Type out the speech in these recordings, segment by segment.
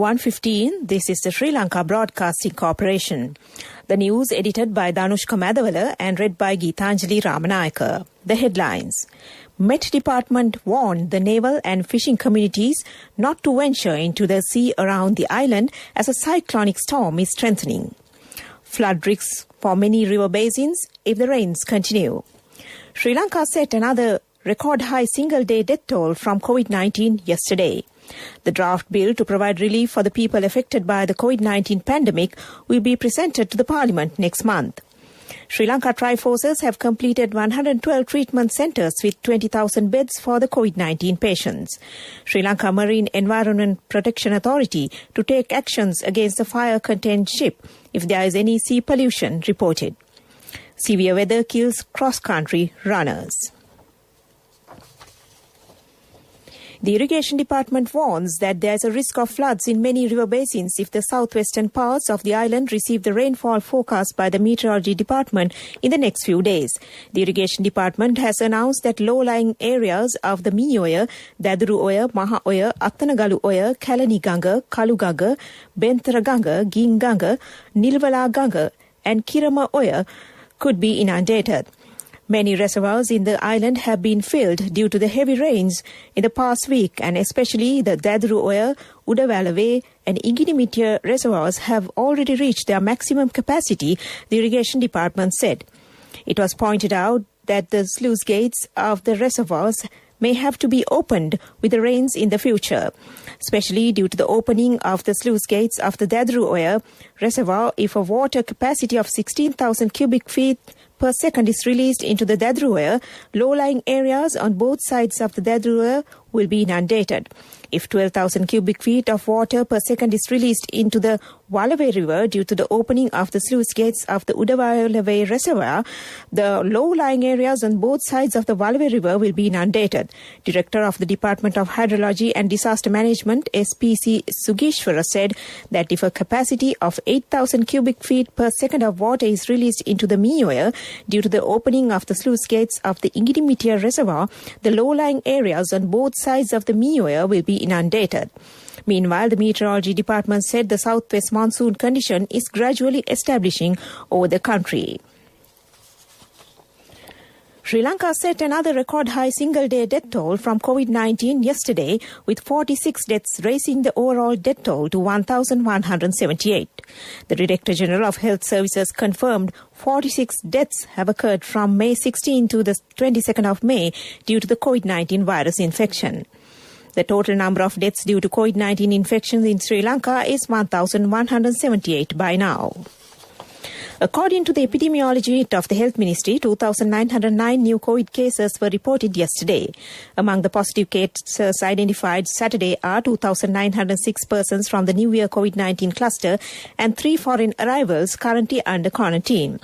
1:15, this is the Sri Lanka Broadcasting Corporation. The news edited by Danushka Madhavala and read by Geethanjali Ramanayaka. The headlines. Met Department warned the naval and fishing communities not to venture into the sea around the island as a cyclonic storm is strengthening. Flood risks for many river basins if the rains continue. Sri Lanka set another record-high single-day death toll from COVID-19 yesterday. The draft bill to provide relief for the people affected by the COVID-19 pandemic will be presented to the Parliament next month. Sri Lanka Triforces have completed 112 treatment centres with 20,000 beds for the COVID-19 patients. Sri Lanka Marine Environment Protection Authority to take actions against a fire-contained ship if there is any sea pollution reported. Severe weather kills cross-country runners. The Irrigation Department warns that there is a risk of floods in many river basins if the southwestern parts of the island receive the rainfall forecast by the Meteorology Department in the next few days. The Irrigation Department has announced that low-lying areas of the Mini Oya, Daduru Oya, Maha Oya, Attanagalu Oya, Kalani Ganga, Kalu Ganga, Benthara Ganga, Ging Ganga, Nilwala Ganga and Kirama Oya could be inundated. Many reservoirs in the island have been filled due to the heavy rains in the past week, and especially the Daduru Oya, Udawalawe and Inginimitya reservoirs have already reached their maximum capacity, the Irrigation Department said. It was pointed out that the sluice gates of the reservoirs may have to be opened with the rains in the future, especially due to the opening of the sluice gates of the Daduru Oya reservoir if a water capacity of 16,000 cubic feet per second is released into the Daduru Oya, low-lying areas on both sides of the Daduru Oya will be inundated. If 12,000 cubic feet of water per second is released into the Wallawe River due to the opening of the sluice gates of the Udawalawe Reservoir, the low-lying areas on both sides of the Wallawe River will be inundated. Director of the Department of Hydrology and Disaster Management, SPC Sugishwara, said that if a capacity of 8,000 cubic feet per second of water is released into the Mini Oya due to the opening of the sluice gates of the Inginimitya Reservoir, the low-lying areas on both sides of the Mini Oya will be inundated. Meanwhile, the Meteorology Department said the southwest monsoon condition is gradually establishing over the country. Sri Lanka set another record-high single-day death toll from COVID-19 yesterday, with 46 deaths, raising the overall death toll to 1,178. The Director General of Health Services confirmed 46 deaths have occurred from May 16 to the 22nd of May due to the COVID-19 virus infection. The total number of deaths due to COVID-19 infections in Sri Lanka is 1,178 by now. According to the epidemiology unit of the Health Ministry, 2,909 new COVID cases were reported yesterday. Among the positive cases identified Saturday are 2,906 persons from the New Year COVID-19 cluster and 3 foreign arrivals currently under quarantine.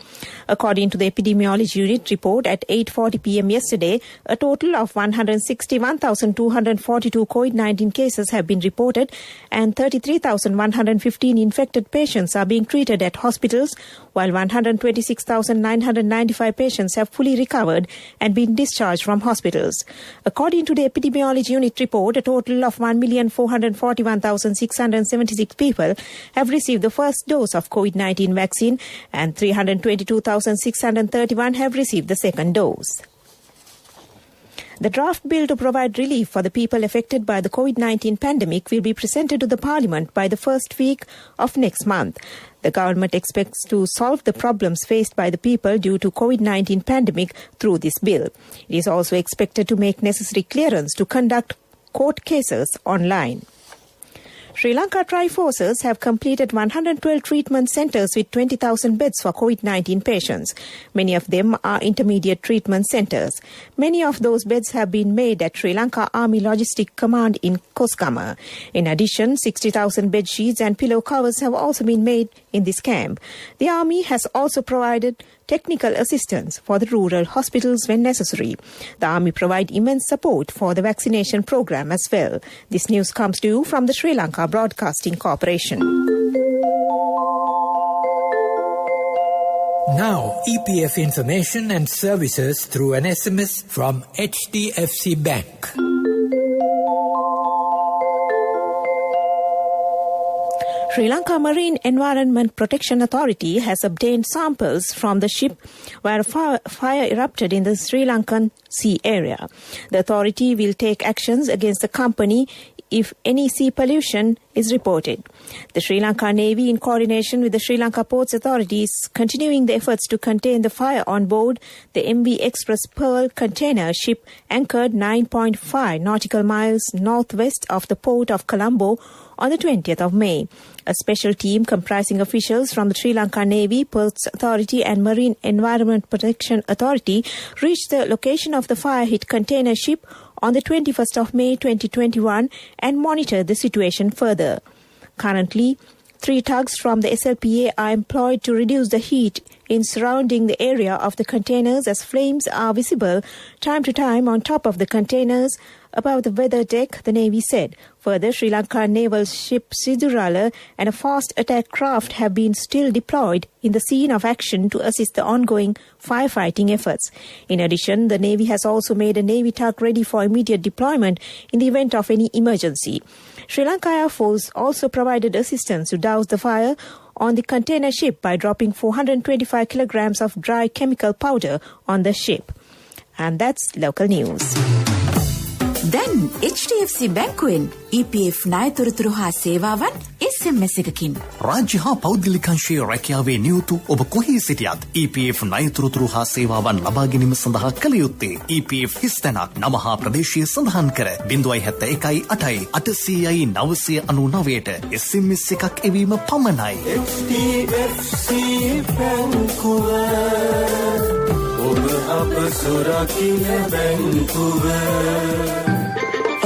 According to the epidemiology unit report at 8:40 p.m. yesterday, a total of 161,242 COVID-19 cases have been reported and 33,115 infected patients are being treated at hospitals, while 126,995 patients have fully recovered and been discharged from hospitals. According to the epidemiology unit report, a total of 1,441,676 people have received the first dose of COVID-19 vaccine and 322,631 have received the second dose. The draft bill to provide relief for the people affected by the COVID-19 pandemic will be presented to the Parliament by the first week of next month. The government expects to solve the problems faced by the people due to COVID-19 pandemic through this bill. It is also expected to make necessary clearance to conduct court cases online. Sri Lanka Triforces have completed 112 treatment centres with 20,000 beds for COVID-19 patients. Many of them are intermediate treatment centres. Many of those beds have been made at Sri Lanka Army Logistic Command in Koskama. In addition, 60,000 bed sheets and pillow covers have also been made in this camp. The Army has also provided technical assistance for the rural hospitals when necessary. The Army provide immense support for the vaccination program as well. This news comes to you from the Sri Lanka Broadcasting Corporation. Now, EPF information and services through an SMS from HDFC Bank. Sri Lanka Marine Environment Protection Authority has obtained samples from the ship where a fire erupted in the Sri Lankan sea area. The authority will take actions against the company if any sea pollution is reported. The Sri Lanka Navy, in coordination with the Sri Lanka Ports Authority, is continuing the efforts to contain the fire on board the MV Express Pearl container ship anchored 9.5 nautical miles northwest of the port of Colombo on the 20th of May. A special team comprising officials from the Sri Lanka Navy, Ports Authority and Marine Environment Protection Authority reached the location of the fire-hit container ship on the 21st of May 2021 and monitored the situation further. Currently, 3 tugs from the SLPA are employed to reduce the heat in surrounding the area of the containers as flames are visible time to time on top of the containers above the weather deck, the Navy said. Further, Sri Lanka naval ship Sidurala and a fast attack craft have been still deployed in the scene of action to assist the ongoing firefighting efforts. In addition, the Navy has also made a Navy tug ready for immediate deployment in the event of any emergency. Sri Lanka Air Force also provided assistance to douse the fire on the container ship by dropping 425 kilograms of dry chemical powder on the ship. And that's local news. දැන් HDFC බැංකුවෙන් EPF ණයතොරතුරු හා සේවාවන් SMS එකකින් රාජ්‍ය හා පෞද්ගලිකංශයේ රැකියාවේ නියුතු ඔබ කොහේ සිටියත් EPF ණයතොරතුරු හා සේවාවන් ලබා ගැනීම සඳහා කළ යුත්තේ EPF හිස්තැනක් නම හා ප්‍රදේශය සඳහන් කර 071 SMS එකක් එවීම පමණයි. HDFC බැංකුව ඔබ අප සුරකින්න බැංකුව.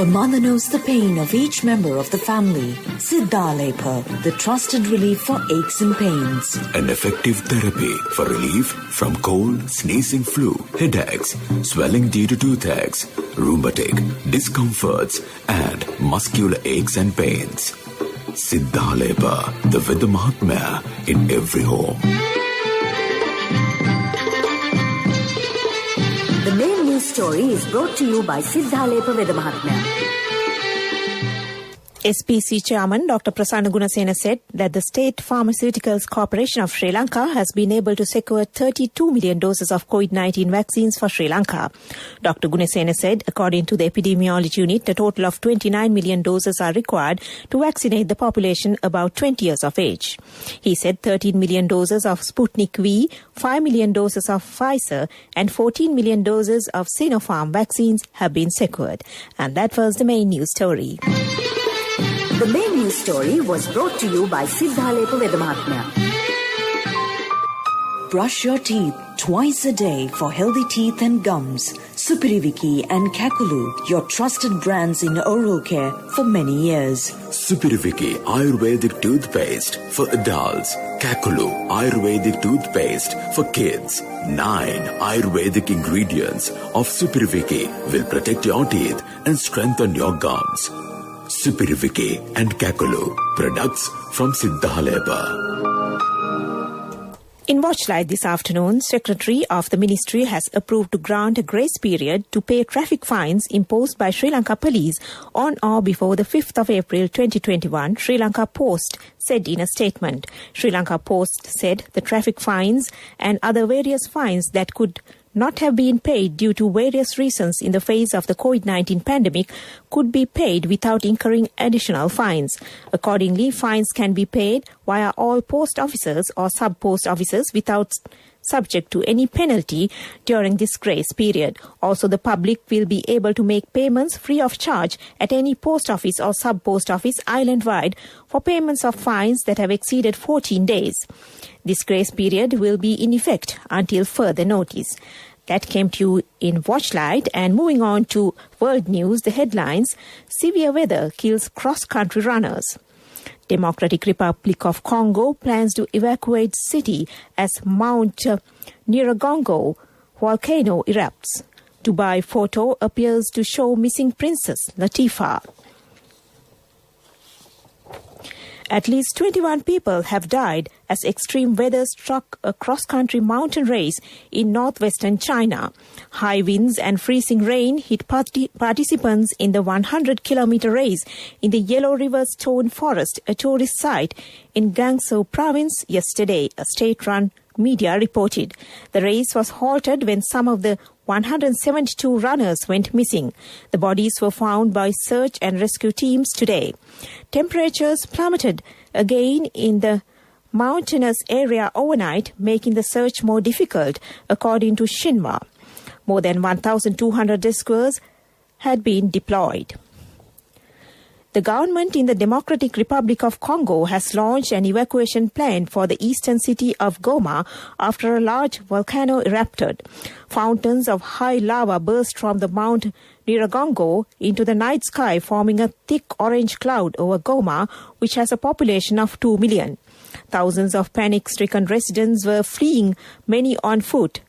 A mother knows the pain of each member of the family. Siddhalepa, the trusted relief for aches and pains. An effective therapy for relief from cold, sneezing, flu, headaches, swelling due to toothaches, rheumatic, discomforts, and muscular aches and pains. Siddhalepa, the Vedha Mahatmya in every home. The main news story is brought to you by Siddhalepa Vedha Mahatmya. SPC Chairman Dr. Prasanna Gunasena said that the State Pharmaceuticals Corporation of Sri Lanka has been able to secure 32 million doses of COVID-19 vaccines for Sri Lanka. Dr. Gunasena said, according to the epidemiology unit, a total of 29 million doses are required to vaccinate the population about 20 years of age. He said 13 million doses of Sputnik V, 5 million doses of Pfizer and 14 million doses of Sinopharm vaccines have been secured. And that was the main news story. The main news story was brought to you by Siddhalepa Vedha Mahatmya. Brush your teeth twice a day for healthy teeth and gums. Supiriviki and Kakulu, your trusted brands in oral care for many years. Supiriviki Ayurvedic toothpaste for adults. Kakulu Ayurvedic toothpaste for kids. 9 Ayurvedic ingredients of Supiriviki will protect your teeth and strengthen your gums. Supiriviki and Kakulu, products from Siddhalepa. In Watchlight this afternoon, Secretary of the Ministry has approved to grant a grace period to pay traffic fines imposed by Sri Lanka Police on or before the 5th of April 2021, Sri Lanka Post said in a statement. Sri Lanka Post said the traffic fines and other various fines that could not have been paid due to various reasons in the face of the COVID-19 pandemic could be paid without incurring additional fines. Accordingly, fines can be paid via all post offices or sub-post offices without subject to any penalty during this grace period. Also, the public will be able to make payments free of charge at any post office or sub-post office island-wide for payments of fines that have exceeded 14 days. This grace period will be in effect until further notice. That came to you in Watchlight. And moving on to world news, the headlines: severe weather kills cross-country runners. Democratic Republic of Congo plans to evacuate city as Mount Nyiragongo volcano erupts. Dubai photo appears to show missing Princess Latifa. At least 21 people have died as extreme weather struck a cross-country mountain race in northwestern China. High winds and freezing rain hit participants in the 100-kilometer race in the Yellow River Stone Forest, a tourist site in Guangzhou province, yesterday, a state-run media reported. The race was halted when some of the 172 runners went missing. The bodies were found by search and rescue teams today. Temperatures plummeted again in the mountainous area overnight, making the search more difficult, according to Xinhua. More than 1,200 rescuers had been deployed. The government in the Democratic Republic of Congo has launched an evacuation plan for the eastern city of Goma after a large volcano erupted. Fountains of high lava burst from the Mount Nyiragongo into the night sky, forming a thick orange cloud over Goma, which has a population of 2 million. Thousands of panic-stricken residents were fleeing, many on foot.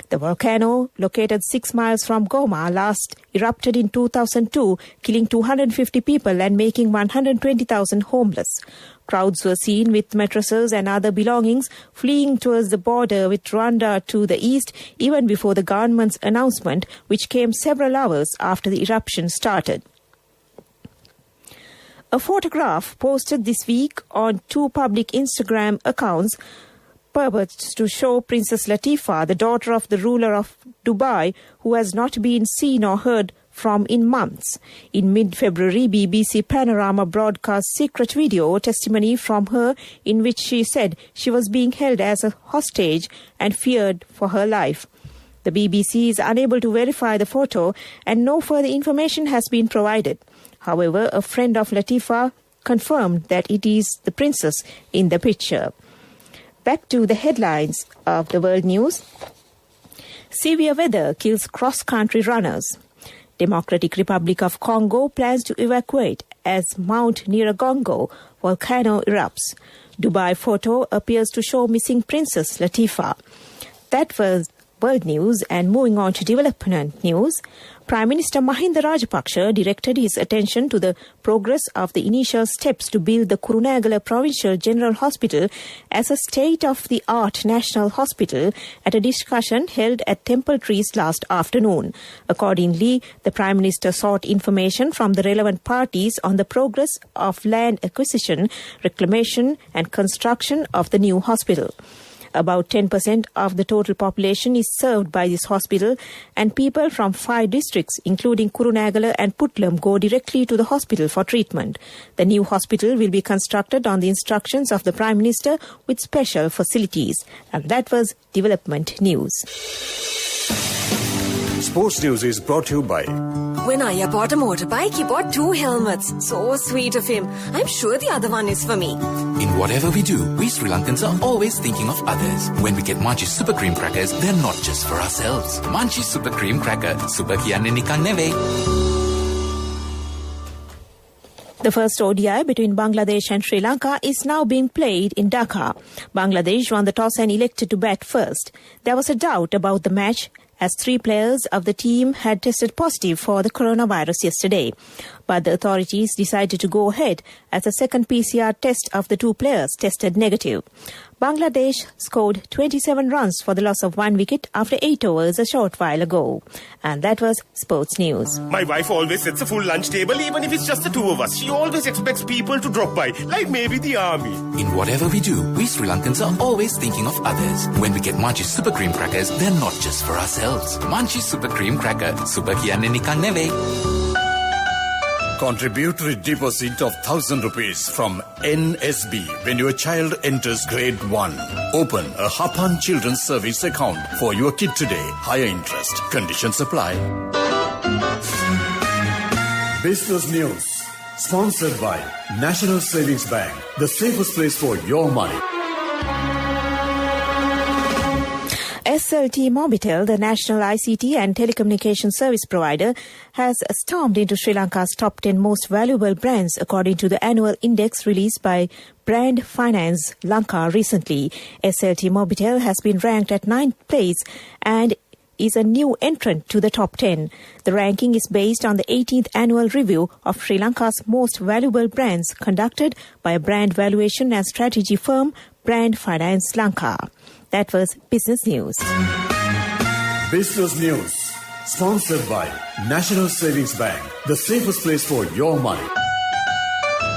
The volcano, located 6 miles from Goma, last erupted in 2002, killing 250 people and making 120,000 homeless. Crowds were seen with mattresses and other belongings fleeing towards the border with Rwanda to the east, even before the government's announcement, which came several hours after the eruption started. A photograph posted this week on 2 public Instagram accounts purports to show Princess Latifah, the daughter of the ruler of Dubai, who has not been seen or heard from in months. In mid-February, BBC Panorama broadcast secret video testimony from her in which she said she was being held as a hostage and feared for her life. The BBC is unable to verify the photo and no further information has been provided. However, a friend of Latifah confirmed that it is the princess in the picture. Back to the headlines of the world news. Severe weather kills cross-country runners. Democratic Republic of Congo plans to evacuate as Mount Nyiragongo volcano erupts. Dubai photo appears to show missing Princess Latifah. That was world news, and moving on to development news. Prime Minister Mahinda Rajapaksa directed his attention to the progress of the initial steps to build the Kurunegala Provincial General Hospital as a state-of-the-art national hospital at a discussion held at Temple Trees last afternoon. Accordingly, the Prime Minister sought information from the relevant parties on the progress of land acquisition, reclamation and construction of the new hospital. About 10% of the total population is served by this hospital, and people from 5 districts, including Kurunegala and Putlam, go directly to the hospital for treatment. The new hospital will be constructed on the instructions of the Prime Minister with special facilities. And that was development news. Sports News is brought to you by... When Aya bought a motorbike, he bought 2 helmets. So sweet of him. I'm sure the other one is for me. In whatever we do, we Sri Lankans are always thinking of others. When we get Munchie Super Cream Crackers, they're not just for ourselves. Munchie Super Cream Cracker. Super kiyanne nikan neve. The first ODI between Bangladesh and Sri Lanka is now being played in Dhaka. Bangladesh won the toss and elected to bat first. There was a doubt about the match as 3 players of the team had tested positive for the coronavirus yesterday. But the authorities decided to go ahead as the second PCR test of the 2 players tested negative. Bangladesh scored 27 runs for the loss of 1 wicket after 8 overs a short while ago. And that was Sports News. My wife always sets a full lunch table, even if it's just the 2 of us. She always expects people to drop by, like maybe the army. In whatever we do, we Sri Lankans are always thinking of others. When we get Munchie Super Cream Crackers, they're not just for ourselves. Munchie Super Cream Cracker. Super kiyanne nikan neve. Contributory deposit of 1,000 rupees from NSB when your child enters grade 1. Open a Hapan Children's Service account for your kid today. Higher interest. Conditions apply. Business News. Sponsored by National Savings Bank. The safest place for your money. SLT Mobitel, the national ICT and telecommunication service provider, has stormed into Sri Lanka's top 10 most valuable brands according to the annual index released by Brand Finance Lanka recently. SLT Mobitel has been ranked at 9th place and is a new entrant to the top 10. The ranking is based on the 18th annual review of Sri Lanka's most valuable brands conducted by a brand valuation and strategy firm, Brand Finance Lanka. That was Business News. Business News, sponsored by National Savings Bank, the safest place for your money.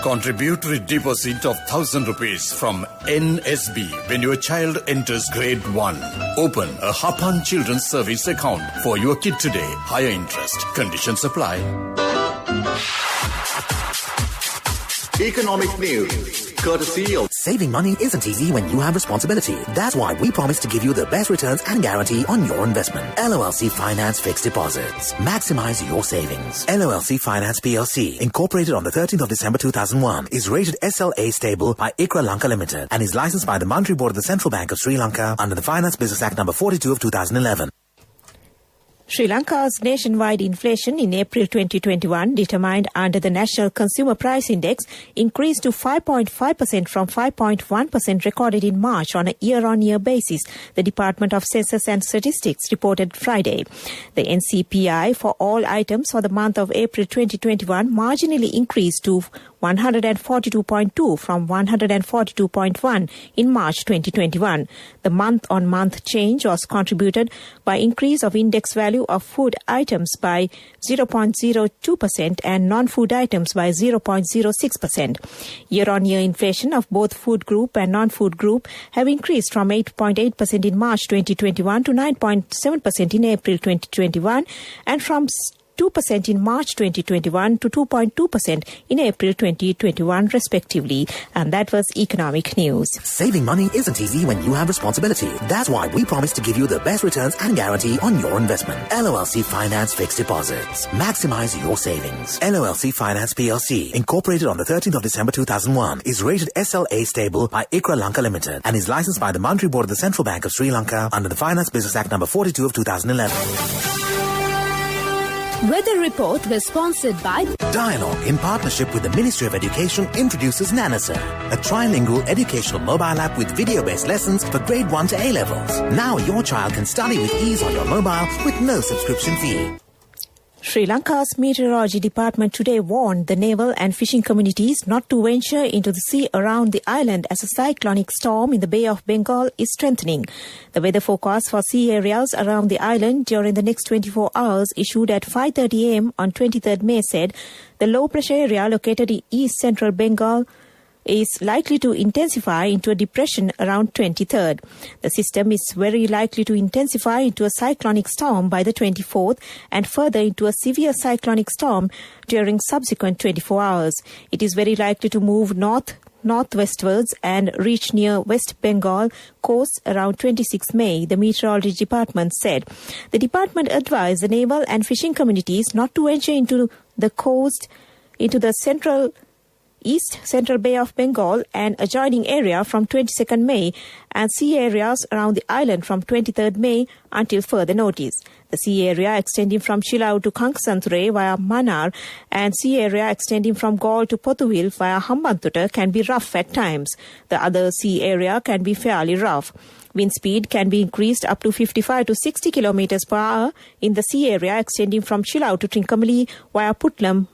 Contributory deposit of ₹1,000 from NSB when your child enters grade 1. Open a Hapan Children's Service account for your kid today. Higher interest. Conditions apply. Economic news, courtesy of Saving money isn't easy when you have responsibility. That's why we promise to give you the best returns and guarantee on your investment. LOLC Finance Fixed Deposits. Maximize your savings. LOLC Finance PLC, incorporated on the 13th of December 2001, is rated SLA stable by ICRA Lanka Limited and is licensed by the Monetary Board of the Central Bank of Sri Lanka under the Finance Business Act number 42 of 2011. Sri Lanka's nationwide inflation in April 2021, determined under the National Consumer Price Index, increased to 5.5% from 5.1% recorded in March on a year-on-year basis, the Department of Census and Statistics reported Friday. The NCPI for all items for the month of April 2021 marginally increased to 142.2 from 142.1 in March 2021. The month-on-month change was contributed by increase of index value of food items by 0.02% and non-food items by 0.06%. Year-on-year inflation of both food group and non-food group have increased from 8.8% in March 2021 to 9.7% in April 2021 and from 2% in March 2021 to 2.2% in April 2021 respectively. And that was economic news. Saving money isn't easy when you have responsibility. That's why we promise to give you the best returns and guarantee on your investment. LOLC Finance Fixed Deposits. Maximize your savings. LOLC Finance PLC, incorporated on the 13th of December 2001, is rated SLA stable by ICRA Lanka Limited and is licensed by the Monetary Board of the Central Bank of Sri Lanka under the Finance Business Act number 42 of 2011. Weather Report was sponsored by Dialogue, in partnership with the Ministry of Education, introduces Nanasa, a trilingual educational mobile app with video-based lessons for grade 1 to A-levels. Now your child can study with ease on your mobile with no subscription fee. Sri Lanka's Meteorology Department today warned the naval and fishing communities not to venture into the sea around the island as a cyclonic storm in the Bay of Bengal is strengthening. The weather forecast for sea areas around the island during the next 24 hours issued at 5:30 a.m. on 23rd May said the low pressure area located in east central Bengal is likely to intensify into a depression around 23rd. The system is very likely to intensify into a cyclonic storm by the 24th and further into a severe cyclonic storm during subsequent 24 hours. It is very likely to move northwestwards and reach near West Bengal coast around 26 May, the Meteorology Department said. The department advised the naval and fishing communities not to venture into the coast, into the East Central Bay of Bengal and adjoining area from 22nd May and sea areas around the island from 23rd May until further notice. The sea area extending from Chilau to Kankasanture via Manar and sea area extending from Galle to Pothuil via Hambantota can be rough at times. The other sea area can be fairly rough. Wind speed can be increased up to 55 to 60 kilometers per hour in the sea area extending from Chilau to Trincomalee via Putlam,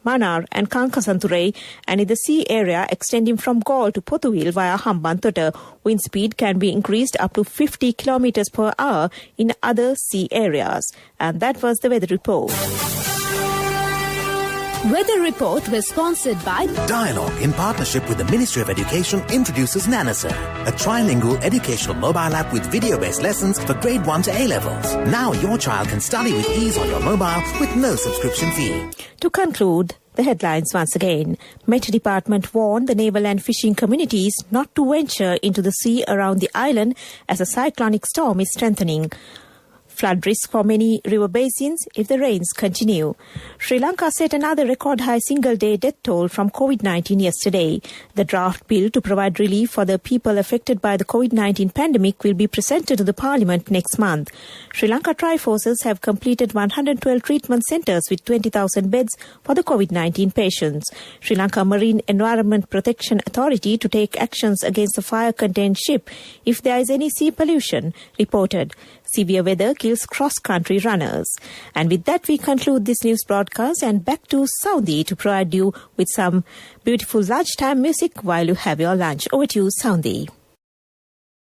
Manar and Kankasanture, and in the sea area extending from Galle to Pothuil via Hambantota, wind speed can be increased up to 50 kilometers per hour in other sea areas. And that was the weather report. Weather Report was sponsored by Dialogue, in partnership with the Ministry of Education, introduces Nanasa, a trilingual educational mobile app with video-based lessons for grade 1 to A-levels. Now your child can study with ease on your mobile with no subscription fee. To conclude, the headlines once again. Met Department warned the naval and fishing communities not to venture into the sea around the island as a cyclonic storm is strengthening. Flood risk for many river basins if the rains continue. Sri Lanka set another record-high single-day death toll from COVID-19 yesterday. The draft bill to provide relief for the people affected by the COVID-19 pandemic will be presented to the Parliament next month. Sri Lanka Triforces have completed 112 treatment centres with 20,000 beds for the COVID-19 patients. Sri Lanka Marine Environment Protection Authority to take actions against a fire-contained ship if there is any sea pollution, reported. Severe weather skills cross-country runners. And with that, we conclude this news broadcast and back to Saudi to provide you with some beautiful lunchtime music while you have your lunch. Over to you, Saudi.